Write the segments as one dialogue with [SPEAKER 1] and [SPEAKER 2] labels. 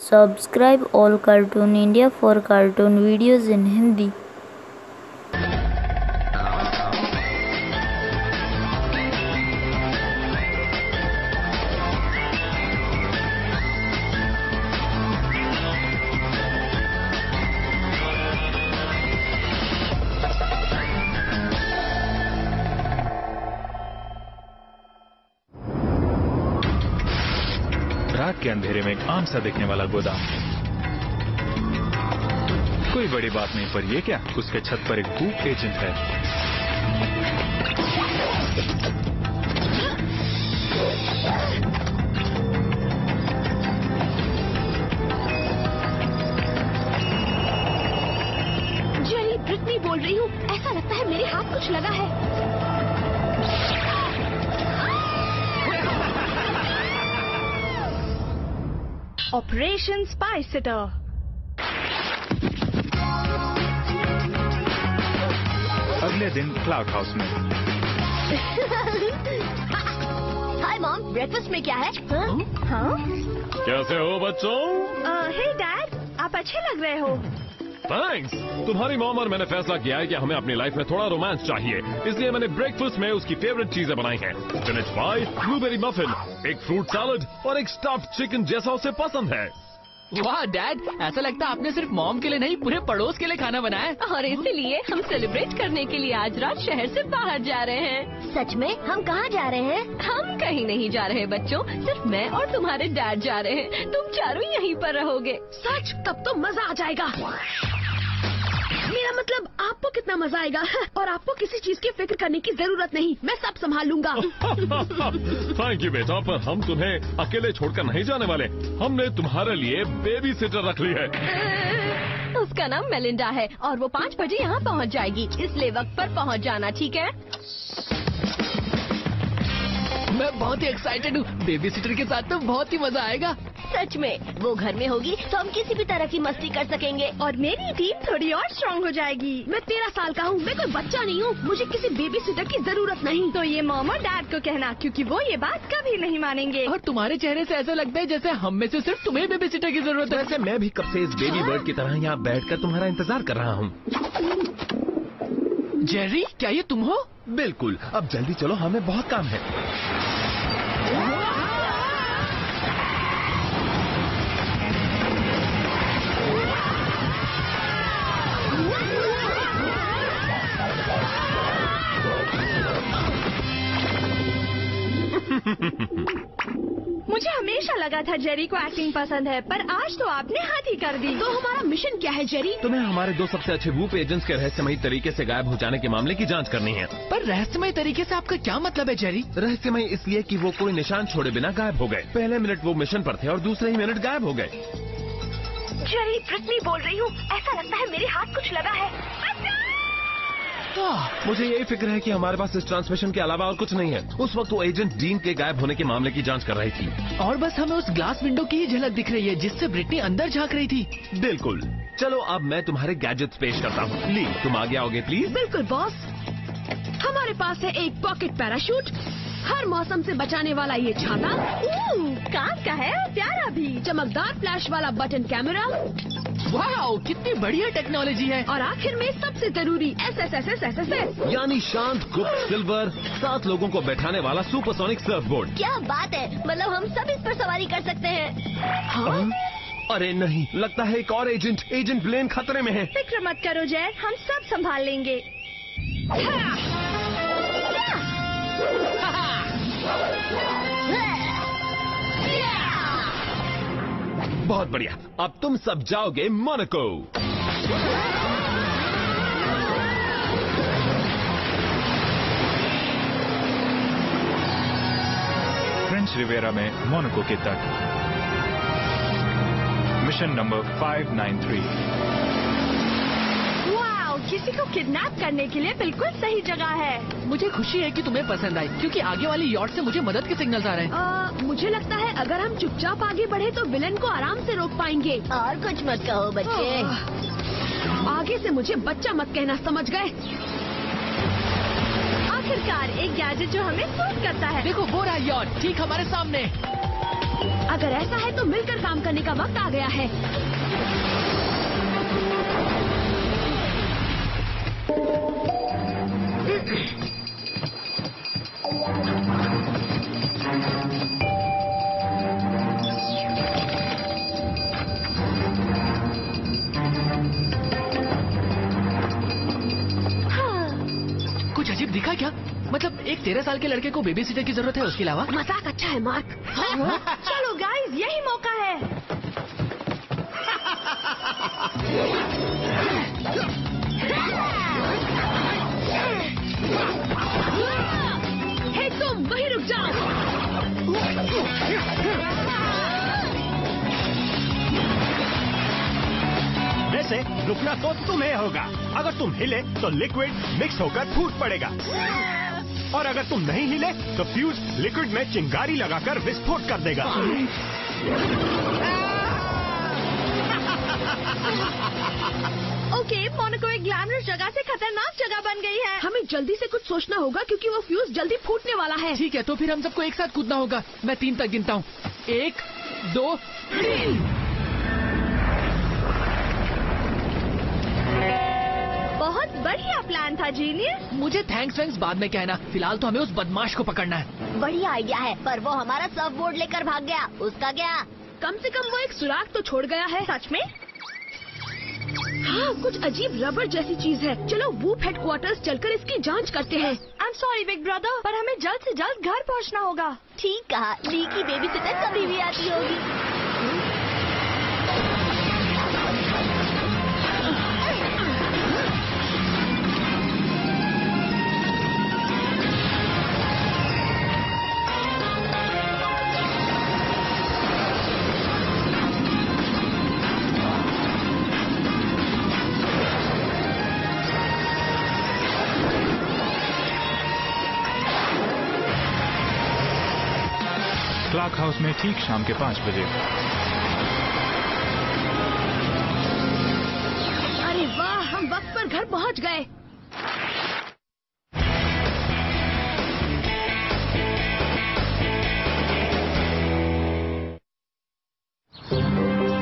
[SPEAKER 1] Subscribe all Cartoon India for cartoon videos in Hindi.
[SPEAKER 2] रात के अंधेरे में एक आम सा दिखने वाला गोदाम। कोई बड़ी बात नहीं, पर ये क्या, उसके छत पर एक बूक एजेंट है।
[SPEAKER 3] जेरी, ब्रिटनी बोल रही हूँ। ऐसा लगता है मेरे हाथ कुछ लगा है। Operation spy sitter.
[SPEAKER 2] अगले दिन क्लाउड हाउस में।
[SPEAKER 3] हाय मॉम, ब्रेकफास्ट में क्या है? हाँ?
[SPEAKER 4] कैसे हो बच्चों?
[SPEAKER 3] हे डैड, आप अच्छे लग रहे हो।
[SPEAKER 4] थैंक्स। तुम्हारी मॉम और मैंने फैसला किया है कि हमें अपनी लाइफ में थोड़ा रोमांस चाहिए, इसलिए मैंने ब्रेकफास्ट में उसकी फेवरेट चीजें बनाई हैं। स्पिनच पाई, ब्लूबेरी मफिन, एक फ्रूट सैलड और एक स्टफ्ड चिकन जैसा उसे पसंद है।
[SPEAKER 5] वाह डैड, ऐसा लगता है आपने सिर्फ मॉम के लिए नहीं, पूरे पड़ोस के लिए खाना बनाया है।
[SPEAKER 3] और इसीलिए हम सेलिब्रेट करने के लिए आज रात शहर से बाहर जा रहे हैं। सच में? हम कहाँ जा रहे हैं? हम कहीं नहीं जा रहे बच्चों, सिर्फ मैं और तुम्हारे डैड जा रहे हैं। तुम चारों यहीं पर रहोगे। सच? तब तो मजा आ जाएगा। मेरा मतलब आपको कितना मजा आएगा। और आपको किसी चीज की फिक्र करने की जरूरत नहीं, मैं सब संभाल लूंगा।
[SPEAKER 4] थैंक यू बेटा, पर हम तुम्हें अकेले छोड़कर नहीं जाने वाले। हमने तुम्हारे लिए बेबी सिटर रख ली है।
[SPEAKER 3] उसका नाम मेलिंडा है और वो 5 बजे यहाँ पहुँच जाएगी, इसलिए वक्त पर पहुँच जाना, ठीक है?
[SPEAKER 5] मैं बहुत ही एक्साइटेड हूँ। बेबी सिटर के साथ तो बहुत ही मजा आएगा।
[SPEAKER 3] सच में? वो घर में होगी तो हम किसी भी तरह की मस्ती कर सकेंगे और मेरी टीम थोड़ी और स्ट्रांग हो जाएगी। मैं 13 साल का हूँ, मैं कोई बच्चा नहीं हूँ, मुझे किसी बेबी सिटर की जरूरत नहीं। तो ये मॉम और डैड को कहना, क्योंकि वो ये बात कभी नहीं मानेंगे।
[SPEAKER 5] और तुम्हारे चेहरे से ऐसा लगता है जैसे हम में से सिर्फ तुम्हें बेबी सिटर की जरूरत है।
[SPEAKER 6] वैसे मैं भी कब से इस बेबी बर्ड की तरह यहाँ बैठकर तुम्हारा इंतजार कर रहा हूँ।
[SPEAKER 5] जेरी, क्या ये तुम हो?
[SPEAKER 6] बिल्कुल। अब जल्दी चलो, हमें बहुत काम है।
[SPEAKER 3] मुझे हमेशा लगा था जेरी को एक्टिंग पसंद है, पर आज तो आपने हाथ ही कर दी। तो हमारा मिशन क्या है जेरी?
[SPEAKER 6] तुम्हें हमारे 2 सबसे अच्छे वूप एजेंट्स के रहस्यमयी तरीके से गायब हो जाने के मामले की जांच करनी है।
[SPEAKER 5] पर रहस्यमय तरीके से आपका क्या मतलब है जेरी?
[SPEAKER 6] रहस्यमय इसलिए कि वो कोई निशान छोड़े बिना गायब हो गए। पहले मिनट वो मिशन पर थे और दूसरे ही मिनट गायब हो गए।
[SPEAKER 3] जेरी, ब्रिटनी बोल रही हूँ। ऐसा लगता है मेरे हाथ कुछ लगा है।
[SPEAKER 6] मुझे यही फिक्र है कि हमारे पास इस ट्रांसमिशन के अलावा और कुछ नहीं है। उस वक्त वो एजेंट डीन के गायब होने के मामले की जांच कर रही थी
[SPEAKER 5] और बस हमें उस ग्लास विंडो की ही झलक दिख रही है जिससे ब्रिटनी अंदर झांक रही थी।
[SPEAKER 6] बिल्कुल। चलो अब मैं तुम्हारे गैजेट्स पेश करता हूँ। ली, तुम आगे आओगे प्लीज।
[SPEAKER 3] बिल्कुल बॉस। हमारे पास है एक पॉकेट पैराशूट, हर मौसम से बचाने वाला ये छाता, कांच का है, प्यारा भी, चमकदार फ्लैश वाला बटन कैमरा।
[SPEAKER 5] वाह, कितनी बढ़िया टेक्नोलॉजी है।
[SPEAKER 3] और आखिर में सबसे जरूरी SSS
[SPEAKER 6] यानी शांत, गुप्त, सिल्वर, 7 लोगों को बैठाने वाला सुपरसोनिक सर्फबोर्ड।
[SPEAKER 3] क्या बात है, मतलब हम सब इस पर सवारी कर सकते हैं। हाँ?
[SPEAKER 6] अरे नहीं, लगता है एक और एजेंट ब्लेन खतरे में है।
[SPEAKER 3] फिक्र मत करो जैन, हम सब संभाल लेंगे।
[SPEAKER 6] बहुत बढ़िया, अब तुम सब जाओगे मोनाको।
[SPEAKER 2] फ्रेंच रिवेरा में मोनाको के तट। Mission number 593।
[SPEAKER 3] किसी को किडनैप करने के लिए बिल्कुल सही जगह है।
[SPEAKER 5] मुझे खुशी है कि तुम्हें पसंद आई, क्योंकि आगे वाली यॉट से मुझे मदद के सिग्नल्स आ रहे हैं।
[SPEAKER 3] मुझे लगता है अगर हम चुपचाप आगे बढ़े तो विलन को आराम से रोक पाएंगे। और कुछ मत कहो बच्चे। आगे से मुझे बच्चा मत कहना, समझ गए? आखिरकार एक गैजेट जो हमें सूट करता है।
[SPEAKER 5] देखो वो रहा यॉट ठीक हमारे सामने।
[SPEAKER 3] अगर ऐसा है तो मिलकर काम करने का वक्त आ गया है।
[SPEAKER 5] कुछ अजीब दिखा क्या? मतलब एक 13 साल के लड़के को बेबी सिटर की जरूरत है, उसके अलावा?
[SPEAKER 3] मजाक अच्छा है मार्क। चलो गाइस, यही मौका है। हे तुम, वहीं रुक जाओ।
[SPEAKER 7] वैसे रुकना तो तुम्हें होगा। अगर तुम हिले तो लिक्विड मिक्स होकर फूट पड़ेगा, और अगर तुम नहीं हिले तो फ्यूज लिक्विड में चिंगारी लगाकर विस्फोट कर देगा।
[SPEAKER 3] ओके, मोनाको एक ग्लैमरस जगह से खतरनाक जगह बन गई है। हमें जल्दी से कुछ सोचना होगा क्योंकि वो फ्यूज जल्दी फूटने वाला है।
[SPEAKER 5] ठीक है, तो फिर हम सबको एक साथ कूदना होगा। मैं 3 तक गिनता हूँ। 1, 2, 3।
[SPEAKER 3] बहुत बढ़िया प्लान था जीनियस।
[SPEAKER 5] मुझे थैंक्स बाद में कहना। फिलहाल तो हमें उस बदमाश को पकड़ना है।
[SPEAKER 8] बढ़िया आइडिया है, पर वो हमारा सर्फ बोर्ड लेकर भाग गया। उसका क्या?
[SPEAKER 3] कम से कम वो एक सुराग तो छोड़ गया है। सच में? हाँ, कुछ अजीब रबर जैसी चीज है। चलो वूप हेडक्वार्टर्स चलकर इसकी जांच करते हैं। I am sorry big brother, पर हमें जल्द से जल्द घर पहुंचना होगा।
[SPEAKER 8] ठीक कहा, ली की बेबी सिटर कभी भी आती होगी।
[SPEAKER 2] क्लॉक हाउस में ठीक शाम के 5 बजे।
[SPEAKER 3] अरे वाह, हम वक्त पर घर पहुंच गए।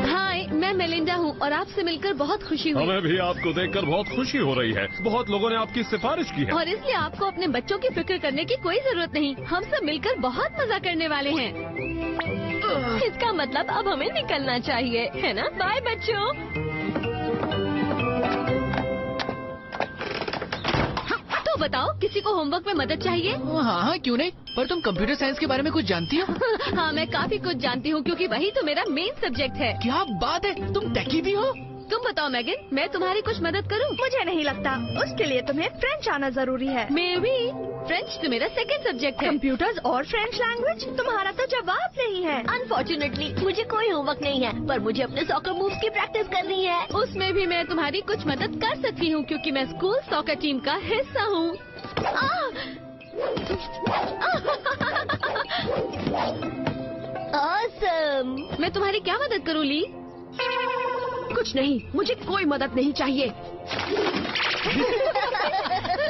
[SPEAKER 3] हाय, मैं मेलिंडा हूँ और आपसे मिलकर बहुत खुशी हुई।
[SPEAKER 4] हमें भी आपको देखकर बहुत खुशी हो रही है। बहुत लोगों ने आपकी सिफारिश की है।
[SPEAKER 3] और इसलिए आपको अपने बच्चों की फिक्र करने की कोई जरूरत नहीं। हम सब मिलकर बहुत मजा करने वाले हैं। इसका मतलब अब हमें निकलना चाहिए, है ना? बाय बच्चों। तो बताओ, किसी को होमवर्क में मदद चाहिए?
[SPEAKER 5] हाँ, क्यों नहीं। पर तुम कंप्यूटर साइंस के बारे में कुछ जानती हो?
[SPEAKER 3] हाँ, मैं काफी कुछ जानती हूँ क्योंकि वही तो मेरा मेन सब्जेक्ट है।
[SPEAKER 5] क्या बात है, तुम टेकी भी हो?
[SPEAKER 3] तुम बताओ मैगन, मैं तुम्हारी कुछ मदद करूँ? मुझे नहीं लगता। उसके लिए तुम्हें फ्रेंच आना जरूरी है। मे भी। फ्रेंच तो मेरा सेकंड सब्जेक्ट है। कंप्यूटर्स और फ्रेंच लैंग्वेज? तुम्हारा तो जवाब नहीं है।
[SPEAKER 8] अनफॉर्चुनेटली मुझे कोई होमवर्क नहीं है, पर मुझे अपने सॉकर मूव्स की प्रैक्टिस करनी है।
[SPEAKER 3] उसमें भी मैं तुम्हारी कुछ मदद कर सकती हूँ क्योंकि मैं स्कूल सॉकर टीम का हिस्सा हूँ।
[SPEAKER 8] ऑसम।
[SPEAKER 3] मैं तुम्हारी क्या मदद करूँ ली? कुछ नहीं, मुझे कोई मदद नहीं चाहिए।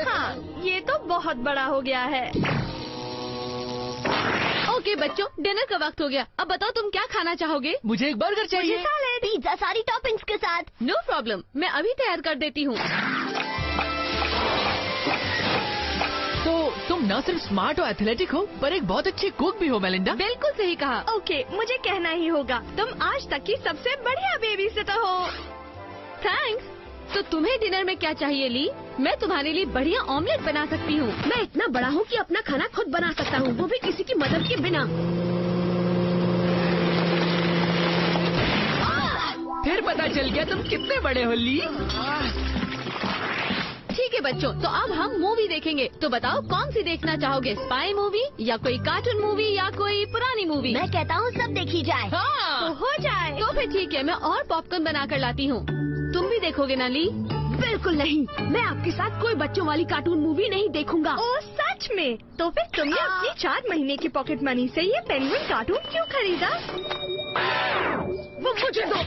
[SPEAKER 3] हाँ, ये तो बहुत बड़ा हो गया है। ओके बच्चों, डिनर का वक्त हो गया। अब बताओ तुम क्या खाना चाहोगे?
[SPEAKER 5] मुझे एक बर्गर चाहिए।
[SPEAKER 8] पिज्जा सारी टॉपिंग्स के साथ।
[SPEAKER 3] नो प्रॉब्लम, मैं अभी तैयार कर देती हूँ।
[SPEAKER 5] तो तुम न सिर्फ स्मार्ट और एथलेटिक हो, पर एक बहुत अच्छी कुक भी हो मेलिंडा।
[SPEAKER 3] बिल्कुल सही कहा। ओके, मुझे कहना ही होगा, तुम आज तक की सबसे बढ़िया बेबी सिटर हो। थैंक्स। तो तुम्हें डिनर में क्या चाहिए ली? मैं तुम्हारे लिए बढ़िया ऑमलेट बना सकती हूँ। मैं इतना बड़ा हूँ कि अपना खाना खुद बना सकता हूँ, वो भी किसी की मदद के बिना।
[SPEAKER 5] फिर पता चल गया तुम कितने बड़े हो ली।
[SPEAKER 3] ठीक है बच्चों, तो अब हम मूवी देखेंगे। तो बताओ कौन सी देखना चाहोगे? स्पाई मूवी या कोई कार्टून मूवी या कोई पुरानी मूवी?
[SPEAKER 8] मैं कहता हूँ सब देखी जाए।
[SPEAKER 3] हाँ, तो हो जाए। तो फिर ठीक है, मैं और पॉपकॉर्न बना कर लाती हूँ। तुम भी देखोगे ना ली? बिल्कुल नहीं, मैं आपके साथ कोई बच्चों वाली कार्टून मूवी नहीं देखूंगा। ओह सच में? तो फिर तुमने अपनी 4 महीने की पॉकेट मनी से ये पेंगुइन कार्टून क्यों खरीदा? वो मुझे दो।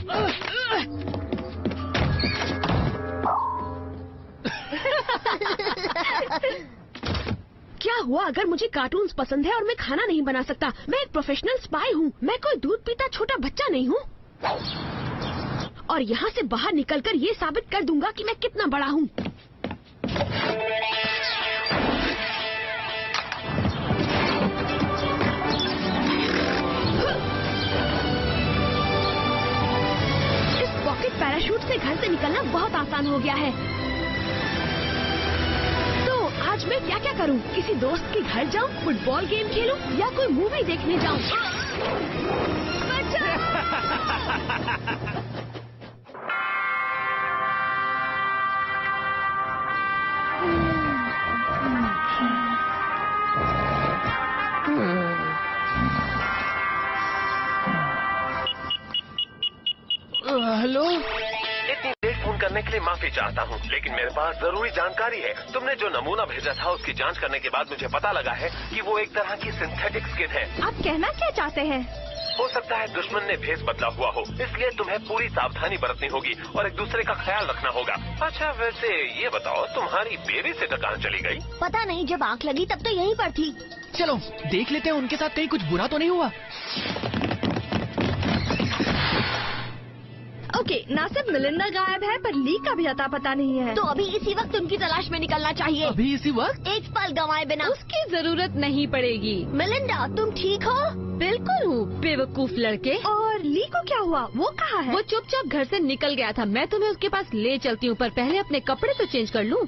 [SPEAKER 3] क्या
[SPEAKER 8] हुआ अगर मुझे कार्टून्स पसंद है और मैं खाना नहीं बना सकता? मैं एक प्रोफेशनल स्पाई हूँ। मैं कोई दूध पीता छोटा बच्चा नहीं हूँ। और यहाँ से बाहर निकलकर ये साबित कर दूंगा कि मैं कितना बड़ा हूँ। इस पॉकेट पैराशूट से घर से निकलना बहुत आसान हो गया है। तो आज मैं क्या क्या करूँ? किसी दोस्त के घर जाऊँ, फुटबॉल गेम खेलूँ या कोई मूवी देखने जाऊँ?
[SPEAKER 5] हेलो।
[SPEAKER 6] इतनी लेट फोन करने के लिए माफी चाहता हूँ, लेकिन मेरे पास जरूरी जानकारी है। तुमने जो नमूना भेजा था उसकी जांच करने के बाद मुझे पता लगा है कि वो एक तरह की सिंथेटिक स्किन है।
[SPEAKER 8] आप कहना क्या चाहते हैं?
[SPEAKER 6] हो सकता है दुश्मन ने भेष बदला हुआ हो, इसलिए तुम्हें पूरी सावधानी बरतनी होगी और एक दूसरे का ख्याल रखना होगा। अच्छा वैसे ये बताओ, तुम्हारी बेबी सिटर कहाँ चली गई?
[SPEAKER 8] पता नहीं, जब आंख लगी तब तो यहीं पर थी।
[SPEAKER 5] चलो देख लेते हैं उनके साथ कहीं कुछ बुरा तो नहीं हुआ।
[SPEAKER 8] ओके, ना सिर्फ मिलिंडा गायब है पर ली का भी अता पता नहीं है। तो अभी इसी वक्त उनकी तलाश में निकलना चाहिए।
[SPEAKER 5] अभी इसी वक्त?
[SPEAKER 8] एक पल गंवाए बिना।
[SPEAKER 3] उसकी जरूरत नहीं पड़ेगी।
[SPEAKER 8] मिलिंडा, तुम ठीक हो?
[SPEAKER 3] बिल्कुल हूँ, बेवकूफ लड़के।
[SPEAKER 8] और ली को क्या हुआ? वो कहाँ है?
[SPEAKER 3] वो चुपचाप घर से निकल गया था। मैं तुम्हें उसके पास ले चलती हूँ, पर पहले अपने कपड़े तो चेंज कर लूँ।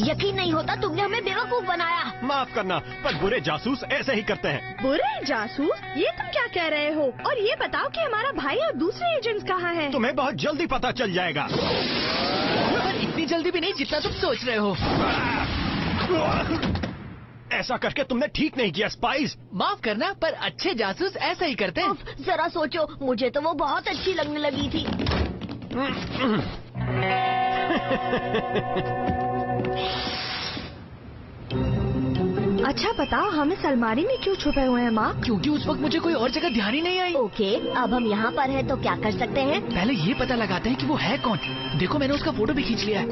[SPEAKER 8] यकीन नहीं होता, तुमने हमें बेवकूफ बनाया।
[SPEAKER 7] माफ करना, पर बुरे जासूस ऐसे ही करते हैं।
[SPEAKER 8] बुरे जासूस? ये तुम क्या कह रहे हो? और ये बताओ कि हमारा भाई और दूसरे एजेंट्स कहाँ हैं?
[SPEAKER 7] तुम्हें बहुत जल्दी पता चल जाएगा।
[SPEAKER 5] पर इतनी जल्दी भी नहीं जितना तुम सोच रहे हो।
[SPEAKER 7] ऐसा करके तुमने ठीक नहीं किया स्पाइस।
[SPEAKER 5] माफ करना, पर अच्छे जासूस ऐसा ही करते हैं।
[SPEAKER 8] जरा सोचो, मुझे तो वो बहुत अच्छी लगने लगी थी। अच्छा बताओ, हम इस अलमारी में क्यों छुपे हुए हैं माँ?
[SPEAKER 5] क्योंकि उस वक्त मुझे कोई और जगह ध्यान ही नहीं आई।
[SPEAKER 8] ओके, अब हम यहाँ पर हैं तो क्या कर सकते हैं?
[SPEAKER 5] पहले ये पता लगाते हैं कि वो है कौन। देखो मैंने उसका फोटो भी खींच लिया है।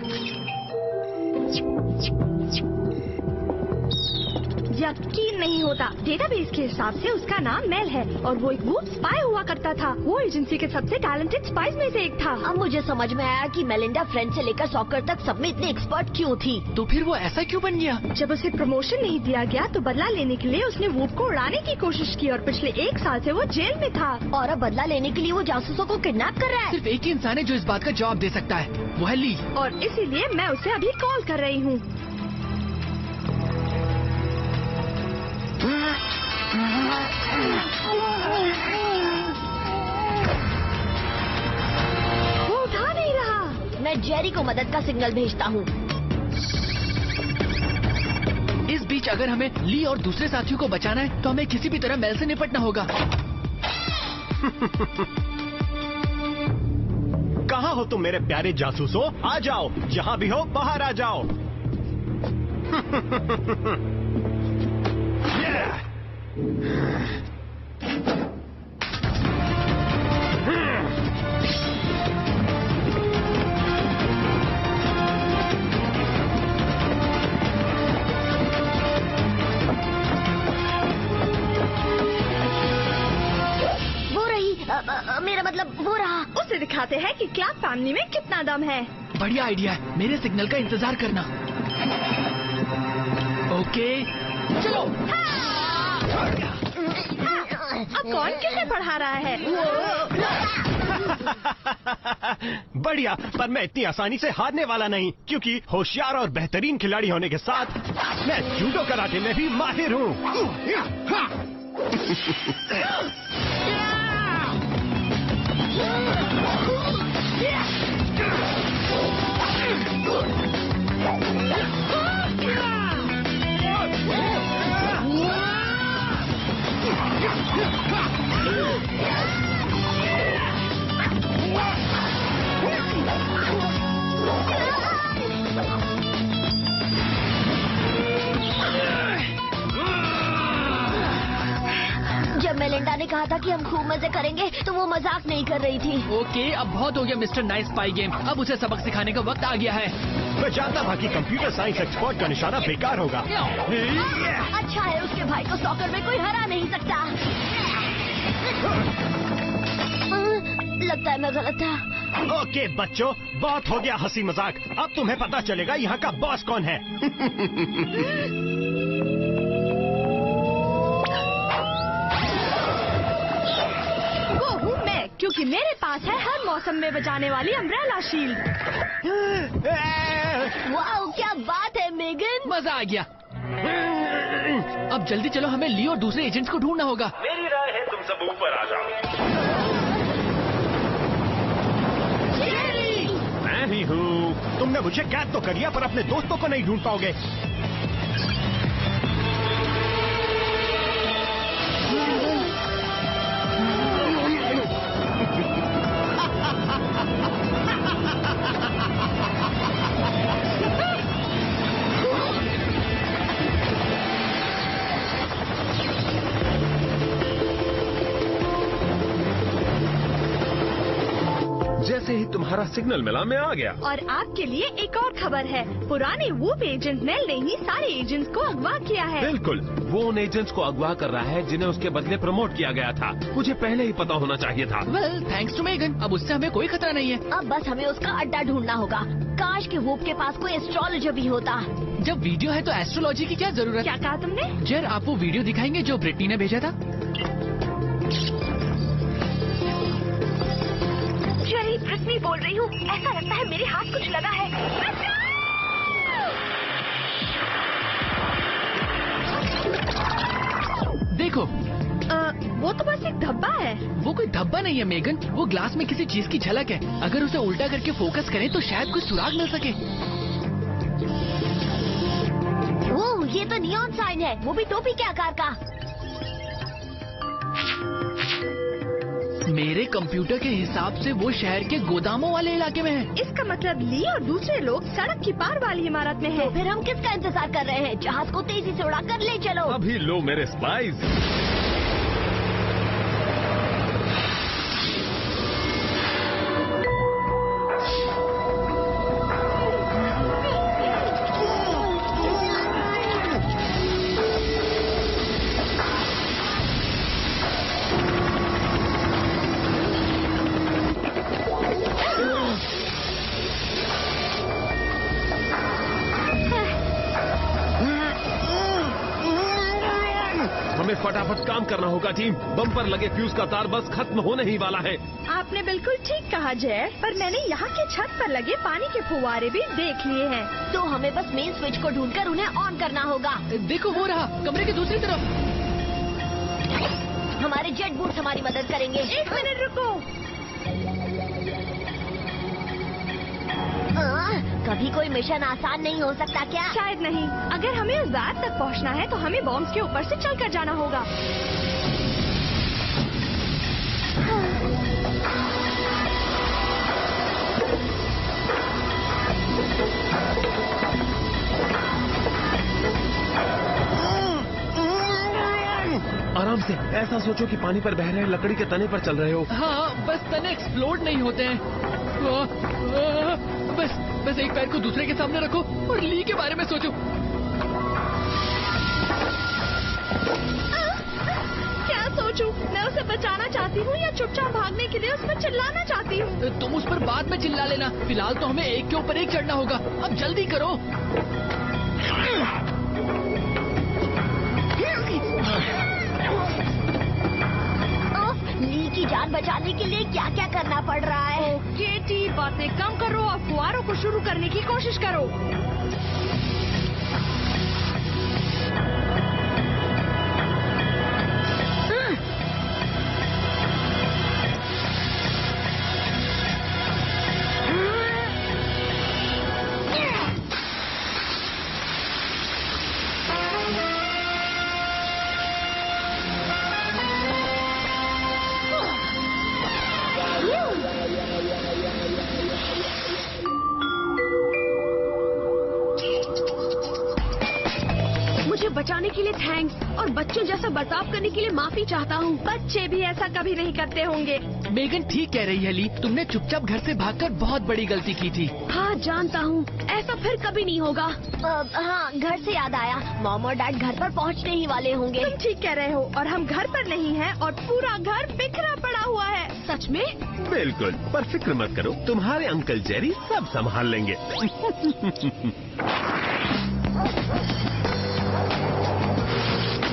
[SPEAKER 8] यकीन नहीं होता, डेटाबेस के हिसाब से उसका नाम मेल है और वो एक वुड स्पाई हुआ करता था। वो एजेंसी के सबसे टैलेंटेड स्पाइस में से एक था। अब मुझे समझ में आया कि मेलिंडा फ्रेंड से लेकर सॉकर तक सब में इतनी एक्सपर्ट क्यों थी।
[SPEAKER 5] तो फिर वो ऐसा क्यों बन गया?
[SPEAKER 8] जब उसे प्रमोशन नहीं दिया गया तो बदला लेने के लिए उसने वुड को उड़ाने की कोशिश की और पिछले 1 साल से वो जेल में था। और अब बदला लेने के लिए वो जासूसों को किडनैप कर रहा है।
[SPEAKER 5] सिर्फ एक ही इंसान है जो इस बात का जवाब दे सकता है, वो है ली।
[SPEAKER 8] और इसीलिए मैं उसे अभी कॉल कर रही हूँ। वो उठा नहीं रहा। मैं जेरी को मदद का सिग्नल भेजता हूँ।
[SPEAKER 5] इस बीच अगर हमें ली और दूसरे साथियों को बचाना है तो हमें किसी भी तरह मेल से निपटना होगा।
[SPEAKER 7] कहाँ हो तुम मेरे प्यारे जासूसों? आ जाओ, जहाँ भी हो बाहर आ जाओ।
[SPEAKER 8] मेरा मतलब वो रहा। उसे दिखाते हैं कि क्लैप फैमिली में कितना दम है।
[SPEAKER 5] बढ़िया आइडिया है, मेरे सिग्नल का इंतजार करना। ओके चलो।
[SPEAKER 8] अब कौन किसे पढ़ा रहा है?
[SPEAKER 7] बढ़िया, पर मैं इतनी आसानी से हारने वाला नहीं, क्योंकि होशियार और बेहतरीन खिलाड़ी होने के साथ मैं जूडो कराटे में भी माहिर हूँ।
[SPEAKER 8] जब मेलिंडा ने कहा था कि हम खूब मजे करेंगे, तो वो मजाक नहीं कर रही थी।
[SPEAKER 5] ओके, अब बहुत हो गया मिस्टर नाइस स्पाई गेम। अब उसे सबक सिखाने का वक्त आ गया है।
[SPEAKER 7] मैं जानता था कि कंप्यूटर साइंस एक्सपर्ट का निशाना बेकार होगा।
[SPEAKER 8] अच्छा है उसके भाई को सॉकर में कोई हरा नहीं सकता। लगता है मैं गलत था।
[SPEAKER 7] ओके बच्चों, बहुत हो गया हंसी मजाक। अब तुम्हें पता चलेगा यहाँ का बॉस कौन है।
[SPEAKER 8] वो हूँ मैं, क्योंकि मेरे पास है हर मौसम में बचाने वाली अम्ब्रेला शील्ड। वाओ, क्या बात है मेगन।
[SPEAKER 5] मजा आ गया। अब जल्दी चलो, हमें ली और दूसरे एजेंट्स को ढूंढना होगा।
[SPEAKER 6] मेरी राय है तुम सब ऊपर आ जाओ।
[SPEAKER 4] मैं ही हूँ।
[SPEAKER 7] तुमने मुझे कैद तो कर लिया, पर अपने दोस्तों को नहीं ढूंढ पाओगे।
[SPEAKER 4] जैसे ही तुम्हारा सिग्नल मिला, मैं आ गया।
[SPEAKER 8] और आपके लिए एक और खबर है। पुराने वूप एजेंट नेल ने ही सारे एजेंट्स को अगवा किया है।
[SPEAKER 4] बिल्कुल, वो उन एजेंट्स को अगवा कर रहा है जिन्हें उसके बदले प्रमोट किया गया था। मुझे पहले ही पता होना चाहिए था।
[SPEAKER 5] वेल, थैंक्स टू मेगन, अब उससे हमें कोई खतरा नहीं है।
[SPEAKER 8] अब बस हमें उसका अड्डा ढूंढना होगा। काश के वूप के पास कोई एस्ट्रोलॉजर भी होता।
[SPEAKER 5] जब वीडियो है तो एस्ट्रोलॉजी की क्या जरूरत?
[SPEAKER 8] क्या कहा तुमने?
[SPEAKER 5] जर, आप वो वीडियो दिखाएंगे जो ब्रिटनी ने भेजा था?
[SPEAKER 8] जरी, ब्रिटनी बोल रही हूँ। ऐसा लगता है मेरे हाथ कुछ लगा है।
[SPEAKER 5] देखो,
[SPEAKER 8] वो तो बस एक धब्बा है।
[SPEAKER 5] वो कोई धब्बा नहीं है मेगन, वो ग्लास में किसी चीज की झलक है। अगर उसे उल्टा करके फोकस करें तो शायद कुछ सुराग मिल सके।
[SPEAKER 8] ओह, ये तो नियॉन साइन है, वो भी टोपी के आकार का।
[SPEAKER 5] मेरे कंप्यूटर के हिसाब से वो शहर के गोदामों वाले इलाके में है।
[SPEAKER 8] इसका मतलब ली और दूसरे लोग सड़क की पार वाली इमारत में हैं। तो फिर हम किसका इंतजार कर रहे हैं? जहाज को तेजी से उड़ाकर ले चलो।
[SPEAKER 4] अभी लो मेरे स्पाइस। हमें फटाफट काम करना होगा टीम। बम पर लगे फ्यूज का तार बस खत्म होने ही वाला है।
[SPEAKER 8] आपने बिल्कुल ठीक कहा जय, पर मैंने यहाँ के छत पर लगे पानी के फुवारे भी देख लिए हैं। तो हमें बस मेन स्विच को ढूंढकर उन्हें ऑन करना होगा।
[SPEAKER 5] देखो, वो रहा, कमरे की दूसरी तरफ।
[SPEAKER 8] हमारे जेट बूट्स हमारी मदद करेंगे। एक मिनट रुको। कभी कोई मिशन आसान नहीं हो सकता क्या? शायद नहीं। अगर हमें उस बात तक पहुंचना है तो हमें बॉम्ब्स के ऊपर से चलकर जाना होगा।
[SPEAKER 4] आराम से, ऐसा सोचो कि पानी पर बह रहे लकड़ी के तने पर चल रहे हो।
[SPEAKER 5] हाँ, बस तने एक्सप्लोड नहीं होते हैं। बस एक पैर को दूसरे के सामने रखो और ली के बारे में सोचो।
[SPEAKER 8] क्या सोचूं? मैं उसे बचाना चाहती हूँ या चुपचाप भागने के लिए उस पर चिल्लाना चाहती हूँ?
[SPEAKER 5] तुम उस पर बाद में चिल्ला लेना। फिलहाल तो हमें एक के ऊपर एक चढ़ना होगा। अब जल्दी करो।
[SPEAKER 8] ली की जान बचाने के लिए क्या क्या करना पड़ रहा है? केटी, बातें कम करो और फुहारों को शुरू करने की कोशिश करो। और बच्चों जैसा बर्ताव करने के लिए माफी चाहता हूँ। बच्चे भी ऐसा कभी नहीं करते होंगे।
[SPEAKER 5] मेगन ठीक कह रही है ली, तुमने चुपचाप घर से भागकर बहुत बड़ी गलती की थी।
[SPEAKER 8] हाँ जानता हूँ, ऐसा फिर कभी नहीं होगा।
[SPEAKER 3] हाँ, घर से याद आया, मॉम और डैड घर पर पहुंचने ही वाले होंगे।
[SPEAKER 8] तुम ठीक कह रहे हो, और हम घर पर नहीं हैं और पूरा घर बिखरा पड़ा हुआ है। सच में?
[SPEAKER 6] बिल्कुल, पर फिक्र मत करो, तुम्हारे अंकल जेरी सब संभाल लेंगे।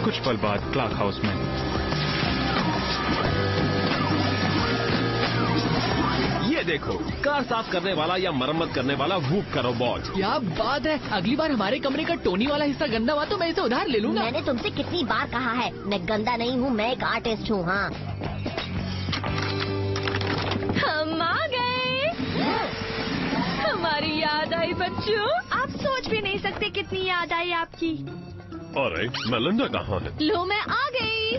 [SPEAKER 2] कुछ पल बाद क्लॉक हाउस में
[SPEAKER 6] ये देखो, कार साफ करने वाला या मरम्मत करने वाला वूप का रोबोट।
[SPEAKER 5] क्या बात है, अगली बार हमारे कमरे का टोनी वाला हिस्सा गंदा हुआ तो मैं इसे उधार ले लूंगा।
[SPEAKER 3] मैंने तुमसे कितनी बार कहा है, मैं गंदा नहीं हूँ, मैं एक आर्टिस्ट हूँ। हाँ, हम आ गए। हमारी याद आई बच्चों।
[SPEAKER 8] आप सोच भी नहीं सकते कितनी याद आई आपकी।
[SPEAKER 6] अरे मेलिंडा कहाँ है?
[SPEAKER 3] लो, मैं आ गई।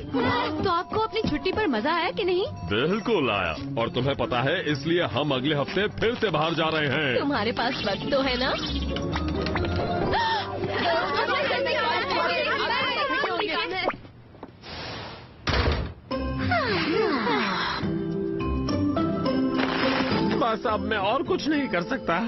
[SPEAKER 8] तो आपको अपनी छुट्टी पर मजा आया कि नहीं?
[SPEAKER 6] बिल्कुल आया, और तुम्हें पता है इसलिए हम अगले हफ्ते फिर से बाहर जा रहे हैं।
[SPEAKER 3] तुम्हारे पास वक्त तो है ना?
[SPEAKER 6] बस अब मैं और कुछ नहीं कर सकता।